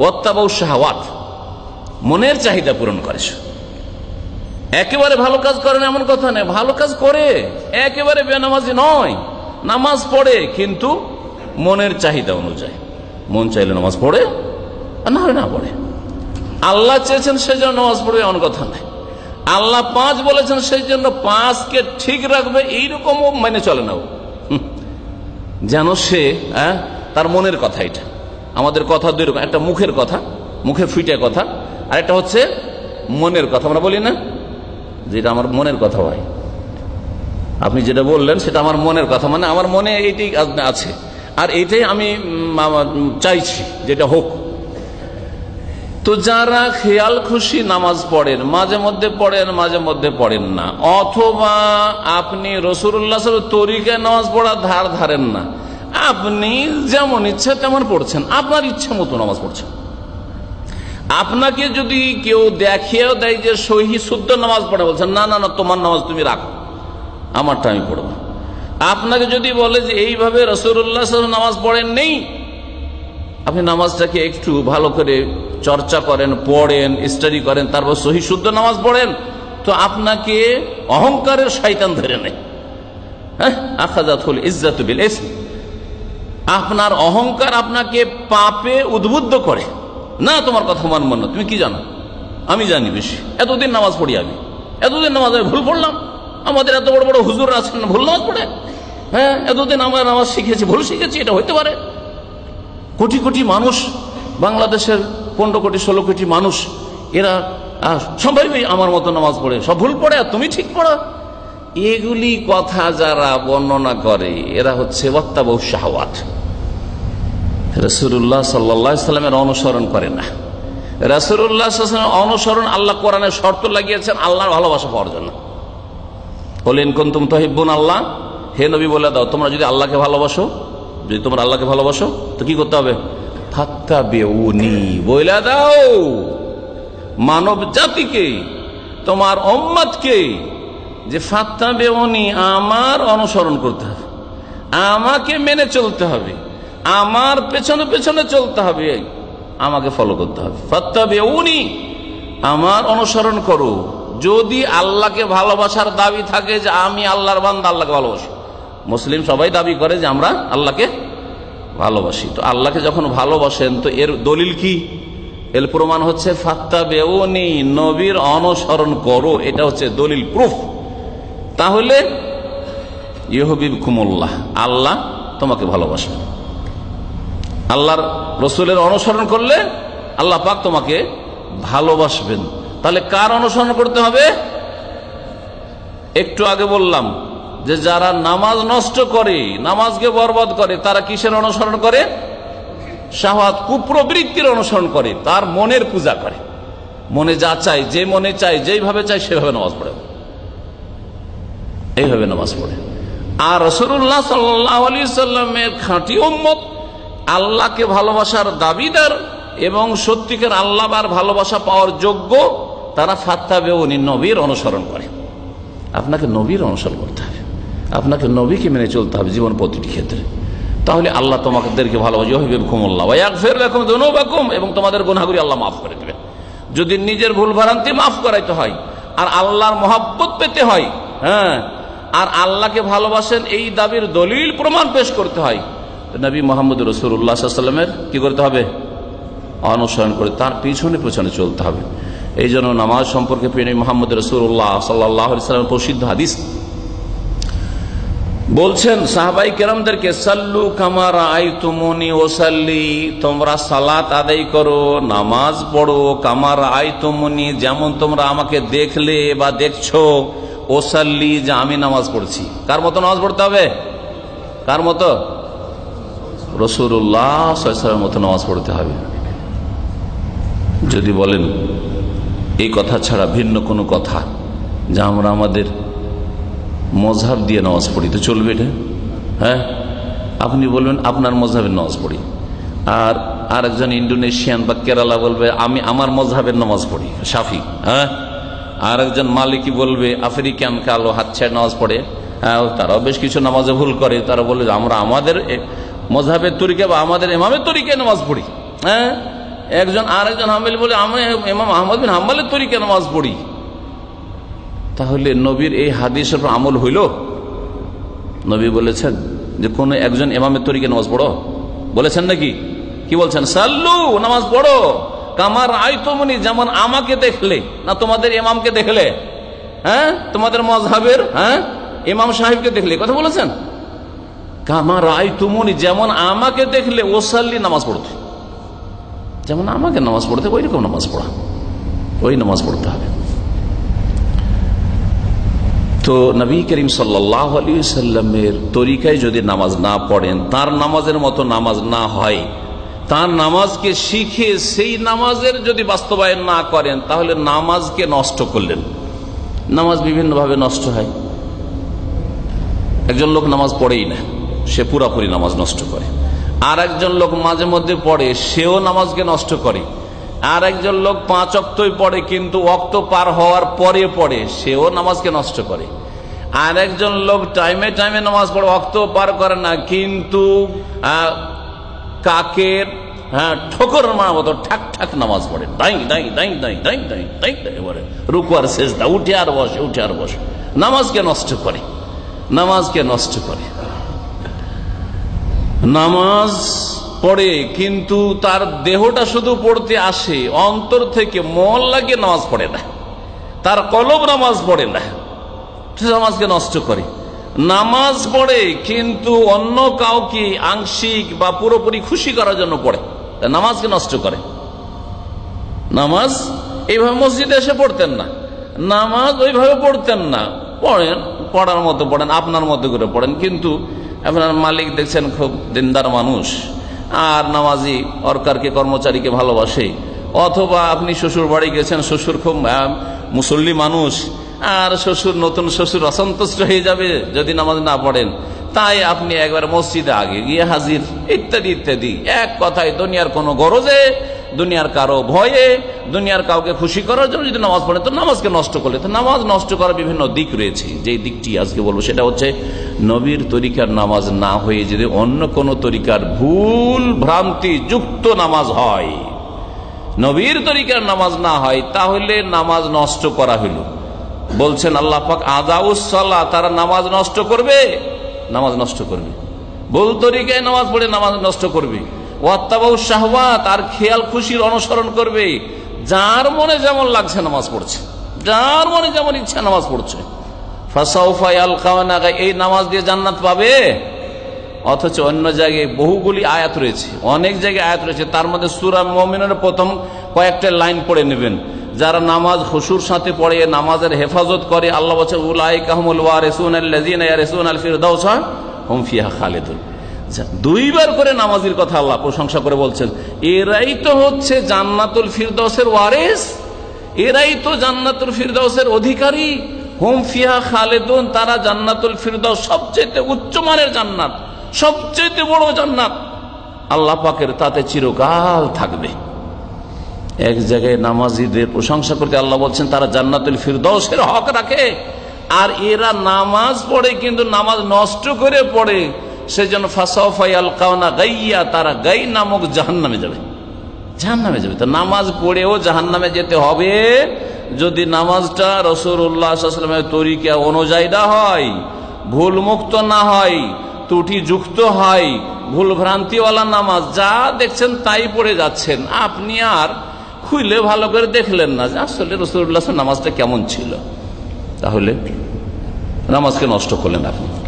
ওয়াত্তাবাউ শাহাওয়াত, মনের চাহিদা পূরণ করে। একেবারে ভালো কাজ করে না এমন কথা নেই, ভালো কাজ করে, একেবারে বেনামাজি নয়, নামাজ পড়ে কিন্তু মনের চাহিদা অনুযায়ী। মন চাইলে নামাজ পড়ে আর না হয় না পড়ে। আল্লাহ চেয়েছেন সেই জন্য নামাজ পড়বে এমন কথা নাই। আল্লাহ 5 বলেছেন সেই জন্য 5কে ঠিক রাখবে এইরকমও মেনে চলে না, যেন সে তার মনের কথা। এটা আমাদের কথা দুই রকম, একটা মুখের কথা, মুখে ফিটে কথা, আর একটা হচ্ছে মনের কথা। আমরা বলি না যেটা আমার মনের কথা ভাই, আপনি যেটা বললেন সেটা আমার মনের কথা, মানে আমার মনে এইটাই আছে আর এইটাই আমি চাইছি যেটা হোক। তো যারা খেয়াল খুশি নামাজ পড়েন, মাঝে মধ্যে পড়েন মাঝে মধ্যে পড়েন না, অথবা আপনি রাসূলুল্লাহ সাল্লাল্লাহু আলাইহি ওয়াসাল্লামের তরিকায় নামাজ পড়ার ধার ধারেন না, আপনি যেমন ইচ্ছা তেমন পড়ছেন, আপনার ইচ্ছা মতো নামাজ পড়ছেন। আপনাকে যদি কেউ দেখিয়েও দেয় যে সহি শুদ্ধ নামাজ পড়ে, বলছেন না না না তোমার নামাজ তুমি রাখো, আমারটা আমি পড়বো। আপনাকে যদি বলে যে এইভাবে রাসূলুল্লাহ সাল্লাল্লাহু আলাইহি ওয়াসাল্লাম নামাজ পড়েন নেই, আপনি নামাজটাকে একটু ভালো করে চর্চা করেন, পড়েন, স্টাডি করেন, তারপর সহি শুদ্ধ নামাজ পড়েন, তো আপনাকে অহংকারের শয়তান ধরে নেয়। আখাযাতুল ইজ্জাতু বিল ইসম, আপনার অহংকার আপনাকে পাপে উদ্বুদ্ধ করে। না তোমার কথা মানব না, তুমি কি জানো, আমি জানি বেশি, এতদিন নামাজ পড়ি আমি, এতদিন নামাজ আমি ভুল পড়লাম, আমাদের এত বড় বড় হুজুর আছেন না ভুল নামাজ পড়ে, এতদিন আমরা নামাজ শিখেছি ভুল শিখেছি, এটা হইতে পারে। কোটি কোটি মানুষ, বাংলাদেশের 15 কোটি 16 কোটি মানুষ, এরা সবাই আমার মতো নামাজ পড়ে, সব ভুল পড়ে আর তুমি ঠিক পড়ো। এগুলি কথা যারা বর্ণনা করে এরা হচ্ছে ওয়াত্তাবাউ শাহাওয়াত, রাসূলুল্লাহ সাল্লাল্লাহু আলাইহি ওয়াসাল্লামের অনুসরণ করে না। রাসূলুল্লাহ সাল্লাল্লাহু আলাইহি ওয়াসাল্লামের অনুসরণ আল্লাহ কোরআনে শর্ত লাগিয়েছেন আল্লাহর ভালোবাসা পাওয়ার জন্য। কুল ইন কুনতুম তুহিব্বুনা আল্লাহ, হে নবী বলে দাও তোমরা যদি আল্লাহকে ভালোবাসো, যদি তোমরা আল্লাহকে ভালোবাসো তো কি করতে হবে, ফাত্তাবিউনি, বলে দাও মানব জাতিকে, তোমার উম্মতকে যে ফাত্তাবিউনি, আমার অনুসরণ করতে হবে, আমাকে মেনে চলতে হবে, আমার পেছনে পেছনে চলতে হবে, আমাকে ফলো করতে হবে। ফাত্তাবিউনি, আমার অনুসরণ করো। যদি আল্লাহকে ভালোবাসার দাবি থাকে যে আমি আল্লাহর বান্দা, আল্লাহকে ভালোবাসি, মুসলিম সবাই দাবি করে যে আমরা আল্লাহকে ভালোবাসি, তো আল্লাহকে যখন ভালোবাসেন তো এর দলিল কি, এর প্রমাণ হচ্ছে ফাত্তাবিউনি, নবীর অনুসরণ করো, এটা হচ্ছে দলিল, প্রুফ। তাহলে ইউহিব্বুকুমুল্লাহ, আল্লাহ তোমাকে ভালোবাসেন। আল্লাহর রাসূলের অনুসরণ করলে আল্লাহ পাক তোমাকে ভালোবাসবেন। তাহলে কার অনুসরণ করতে হবে? একটু আগে বললাম যে যারা নামাজ নষ্ট করে, নামাজকে বরবাদ করে, তারা কিসের অনুসরণ করে? শাহওয়াত, কুপ্রবৃত্তির অনুসরণ করে, তার মনের পূজা করে, মনে যা চাই, যে মনে চাই, যেইভাবে চাই সেভাবে নামাজ পড়ে, এইভাবে নামাজ পড়ে। আর রাসূলুল্লাহ সাল্লাল্লাহু আলাইহি ওয়াসাল্লামের খাঁটি উম্মত, আল্লাহকে ভালোবাসার দাবিদার এবং সত্যিকার আল্লাহর ভালোবাসা পাওয়ার যোগ্য, তারা ফাত্তাবিউনি, নবীর অনুসরণ করে। আপনাকে নবীর অনুসরণ করতে হবে, আপনাকে নবীকে মেনে চলতে হবে জীবন প্রতিটি ক্ষেত্রে। তাহলে আল্লাহ তোমাদেরকে ভালোবাসে, ইউহিব্বুকুমুল্লাহ ওয়া ইয়াগফির লাকুম যুনুবাকুম, এবং তোমাদের গুনাহগুলি আল্লাহ মাফ করে দেবেন। যদি নিজের ভুল ভ্রান্তি মাফ করাইতে হয় আর আল্লাহর মহব্বত পেতে হয়, আর আল্লাহকে ভালোবাসেন এই দাবির দলিল প্রমাণ পেশ করতে হয়, নবী মুহাম্মদ রাসূলুল্লাহ সাল্লাল্লাহু আলাইহি ওয়াসাল্লামের কি করতে হবে? অনুসরণ করে তার পিছনে পিছনে চলতে হবে। এই জন্য নামাজ সম্পর্কে প্রিয় মুহাম্মদ রাসূলুল্লাহ সাল্লাল্লাহু আলাইহি ওয়াসাল্লাম প্রসিদ্ধ হাদিস বলছেন সাহাবাই কেরামদেরকে, সাল্লু কামা রাআইতুমুনি ওয়াসাল্লি, তোমরা সালাত আদায় করো, নামাজ পড়ো, কামা রাআইতুমুনি, যেমন তোমরা আমাকে দেখলে বা দেখছো, ওয়াসাল্লি, যে আমি নামাজ পড়ছি। কার মতো নামাজ পড়তে হবে? কার মতো? রাসূলুল্লাহ সাল্লাল্লাহু আলাইহি ওয়াসাল্লামের মতো নামাজ পড়তে হবে। যদি বলেন এই কথা ছাড়া ভিন্ন কোনো কথা, যা আমরা আমাদের মজহাব দিয়ে নামাজ পড়ি, তো চলবে এটা? আপনি বলবেন আপনার মজহাবের নামাজ পড়ি, আর আরেকজন ইন্দোনেশিয়ান বা কেরালা বলবে আমি আমার মজহাবের নামাজ পড়ি, শাফি। আর একজন মালিকি বলবে আফ্রিকান কালো হাত ছেড়ে নামাজ পড়ে, তারাও বেশ কিছু নামাজে ভুল করে, তারা বলে আমরা আমাদের মজহাবের তরিকা বা আমাদের ইমামের তরিকায় নামাজ পড়ি। একজন আরেকজন হাম্বলি বলে আমি ইমাম আহমদ বিন হাম্বলের তরিকা নামাজ পড়ি। তাহলে নবীর এই হাদিসের উপর আমল হইল? নবী বলেছেন যে কোন একজন ইমামের তরিকা নামাজ পড়ো, বলেছেন নাকি? কি বলছেন? সাল্লু, নামাজ পড়ো কামার আইতুমুনি, যেমন আমাকে দেখলে, না তোমাদের ইমামকে দেখলে, হ্যাঁ তোমাদের মযহাবের ইমাম সাহেবকে দেখলে, কথা বলেছেন। কামার আইতুমুনি, যেমন আমাকে দেখলে, ওসাল্লি, নামাজ পড়তে, যেমন আমাকে নামাজ পড়তে ওই রকম নামাজ পড়া, ওই নামাজ পড়তে হবে। তো নবী করিম সাল্লাল্লাহু আলাইহি ওয়াসাল্লামের তরিকায় যদি নামাজ না পড়েন, তার নামাজের মতো নামাজ না হয়, তার নামাজকে শিখে সেই নামাজের যদি বাস্তবায়ন না করেন, তাহলে নামাজকে নষ্ট করলেন। নামাজ বিভিন্নভাবে নষ্ট হয়। একজন লোক নামাজ পড়েই না, সে পুরাপুরি নামাজ নষ্ট করে। আর একজন লোক মাঝে মধ্যে পড়ে, সেও নামাজকে নষ্ট করে। আর একজন লোক 5 ওয়াক্তই পড়ে, কিন্তু ওয়াক্ত পার হওয়ার পরে পড়ে, সেও নামাজকে নষ্ট করে। আর একজন লোক টাইমে টাইমে নামাজ পড়ে, ওয়াক্ত পার করে না, কিন্তু কাকের ঠোকর মারা মতো ঠাক ঠাক নামাজ পড়ে, die die die die die die die die বলে, রুকু আর সেজদা, উঠে আর বসে, উঠে আর বসে, নামাজকে নষ্ট করে, নামাজকে নষ্ট করে। নামাজ পড়ে কিন্তু তার দেহটা শুধু পড়তে আসে, অন্তর থেকে মন লাগিয়ে নামাজ পড়ে না, তার কলব নামাজ পড়ে না, নামাজকে নষ্ট করে। নামাজ পড়ে কিন্তু অন্য কাউকে আংশিক বা পুরোপুরি খুশি করার জন্য পড়ে, নামাজকে নষ্ট করে। নামাজ এইভাবে মসজিদে এসে পড়তেন না, নামাজ ওইভাবে পড়তেন না, পড়েন পড়ার মতো পড়েন, আপনার মতো করে পড়েন, কিন্তু আপনার মালিক দেখছেন খুব দিনদার মানুষ, আর নামাজি সরকারকে কর্মচারীকে ভালোবাসে, অথবা আপনি শ্বশুর বাড়ি গেছেন, শ্বশুর খুব মুসল্লি মানুষ, আর শ্বশুর নতুন শ্বশুর অসন্তুষ্ট হয়ে যাবে যদি নামাজ না পড়েন, তাই আপনি একবার মসজিদে আগে গিয়ে হাজির, ইত্যাদি ইত্যাদি। এক কথায় দুনিয়ার কোনো গরজে, দুনিয়ার কারো ভয়ে, দুনিয়ার কাউকে খুশি করার জন্য যদি নামাজ পড়েন, তো নামাজকে নষ্ট করলে, তো নামাজ নষ্ট করার বিভিন্ন দিক রয়েছে। যে দিকটি আজকে বলবো সেটা হচ্ছে নবীর তরিকার নামাজ না হয়ে যদি অন্য কোন তরিকার ভুল ভ্রান্তি যুক্ত নামাজ হয়, নবীর তরিকার নামাজ না হয়, তাহলে নামাজ নষ্ট করা হইল। বলছেন আল্লাহ পাক আদাউস সালাত, তারা নামাজ নষ্ট করবে, নামাজ নষ্ট করবে, ভুল তরিকায় নামাজ পড়ে নামাজ নষ্ট করবে। ওয়াত্তাবাউস শাহওয়াত, আর খেয়াল খুশির অনুসরণ করবে, যার মনে যেমন লাগছে নামাজ পড়ছে, যার মনে যেমন ইচ্ছা নামাজ পড়ছে। ফাসাউফা ইয়ালকাউনা, এই নামাজ দিয়ে জান্নাত পাবে। অথচ অন্য জায়গায় বহুগুলি আয়াত রয়েছে, অনেক জায়গায় আয়াত রয়েছে, তার মধ্যে সূরা মুমিনের প্রথম কয়েকটা লাইন পড়ে নেবেন। যারা নামাজ খুশুর সাথে পড়ে, নামাজের হেফাজত করে, আল্লাহ বলছে উলাইকা হুমুল ওয়ারিসুন আল্লাযীনা ইয়ারিসুনাল ফিরদাউসা হুম ফিহা খালিদুন। দুইবার করে নামাজের কথা আল্লাহ প্রশংসা করে বলছেন, এরাই তো হচ্ছে জান্নাতুল ফিরদাউসের ওয়ারিস, এরাই তো জান্নাতুল ফিরদাউসের অধিকারী। হুম ফিহা খালিদুন, তারা জান্নাতুল ফিরদাউস, সবচেয়ে উচ্চমানের জান্নাত, সবচেয়ে বড় জান্নাত, আল্লাহ পাকের তাতে চিরকাল থাকবে। এক জায়গায় নামাজীদের প্রশংসা করতে আল্লাহ বলছেন তারা জান্নাতুল ফিরদাউসের হক রাখে, আর এরা নামাজ পড়ে কিন্তু নামাজ নষ্ট করে পড়ে, সেজন্য ফাসাউফা ইয়ালকাউনা গাইয়া, তারা গাই নামক জাহান্নামে যাবে, জাহান্নামে যাবে। তো নামাজ পড়েও জাহান্নামে যেতে হবে যদি নামাজটা রাসূলুল্লাহ সাল্লাল্লাহু আলাইহি ওয়াসাল্লামের তরিকা অনুযায়ী না হয়, ভুল মুক্ত না হয়, ত্রুটি যুক্ত হয়, ভুল ভ্রান্তিওয়ালা নামাজ, যা দেখছেন তাই পড়ে যাচ্ছেন, আপনি আর খুলে ভালো করে দেখলেন না যে আসলে রাসূলুল্লাহ নামাজটা কেমন ছিল, তাহলে নামাজকে নষ্ট করলেন আপনি।